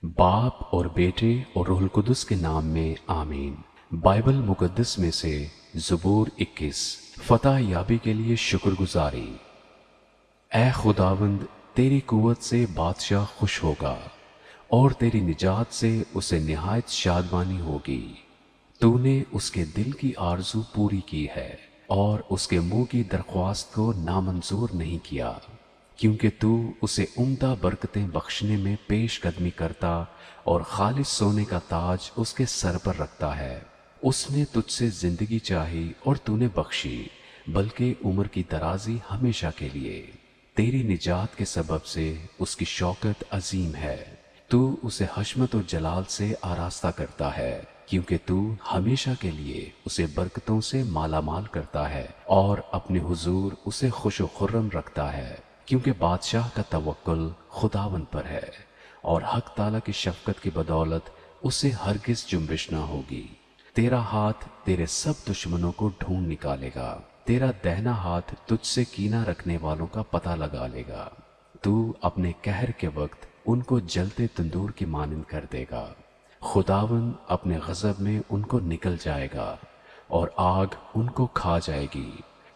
باپ اور بیٹے اور روح القدس کے نام میں آمین۔ بائبل مقدس میں سے زبور 21۔ فتح یابی کے لیے شکر گزاری۔ اے خداوند، تیری قوت سے بادشاہ خوش ہوگا اور تیری نجات سے اسے نہایت شادمانی ہوگی۔ تو نے اس کے دل کی آرزو پوری کی ہے اور اس کے منہ کی درخواست کو نامنظور نہیں کیا، کیونکہ تو اسے عمدہ برکتیں بخشنے میں پیش قدمی کرتا اور خالص سونے کا تاج اس کے سر پر رکھتا ہے۔ اس نے تجھ سے زندگی چاہی اور تو نے بخشی، بلکہ عمر کی درازی ہمیشہ کے لیے۔ تیری نجات کے سبب سے اس کی شوکت عظیم ہے۔ تو اسے حشمت و جلال سے آراستہ کرتا ہے، کیونکہ تو ہمیشہ کے لیے اسے برکتوں سے مالا مال کرتا ہے اور اپنے حضور اسے خوش و خرم رکھتا ہے، کیونکہ بادشاہ کا توکل خداوند پر ہے اور حق تعالیٰ کی شفقت کی بدولت اسے ہرگز جنبش نہ ہوگی۔ تیرا ہاتھ تیرے سب دشمنوں کو ڈھونڈ نکالے گا، تیرا دہنا ہاتھ تجھ سے کینہ رکھنے والوں کا پتہ لگا لے گا۔ تو اپنے قہر کے وقت ان کو جلتے تندور کی مانند کر دے گا۔ خداوند اپنے غضب میں ان کو نکل جائے گا اور آگ ان کو کھا جائے گی۔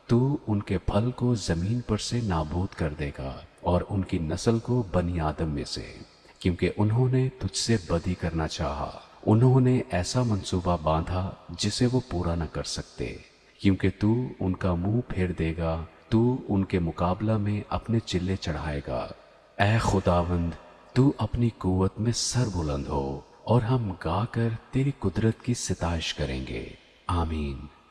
تو ان کے پھل کو زمین پر سے نابود کر دے گا اور ان کی نسل کو بنی آدم میں سے، کیونکہ انہوں نے تجھ سے بدی کرنا چاہا۔ انہوں نے ایسا منصوبہ باندھا جسے وہ پورا نہ کر سکتے، کیونکہ تو ان کا منہ پھیر دے گا، تو ان کے مقابلہ میں اپنے چلے چڑھائے گا۔ اے خداوند، تو اپنی قوت میں سر بلند ہو اور ہم گا کر تیری قدرت کی ستائش کریں گے۔ آمین۔